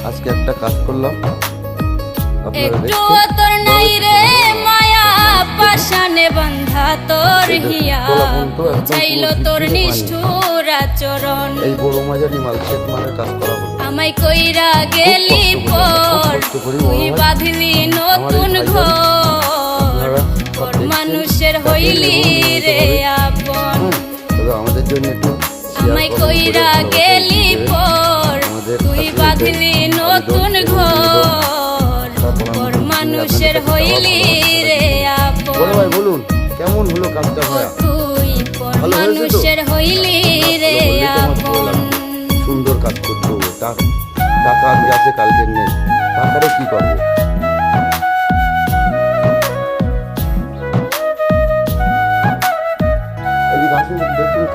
আজকে একটা কাজ করলাম, আপনারা একটু দেখছেন। তোর নাই রে মায়া পাশানে বান্ধা তোর হিয়া বুঝাইল তোর নিষ্ঠুর আচরণ। এই বড় মাঝারি মাল ক্ষেত মানে কাজ করা হলো। আমায় কইরা গেলি পর তুই বাঁধলি নতুন ঘর, পর মানুষের হইলি রে আপন। তবে আমাদের জন্য একটু আমায় কইরা গেলি পর তুই বাঁধলি নতুন ঘর, পর মানুষের হইলি রে বড় আপন। ভাই বলুন কেমন হলো কাজটা ও ভাইয়া? তুই পর ভালো হয়েছে তো? মানুষের হইলি রে ভালো বললেই তো আমার ভালো আপন। লাগবে। সুন্দর কাজ করতে হবে। টাকা আজকে আছে কালকে নেই, টাকারে কি করবো? এদিকে আসুন, দেখুন।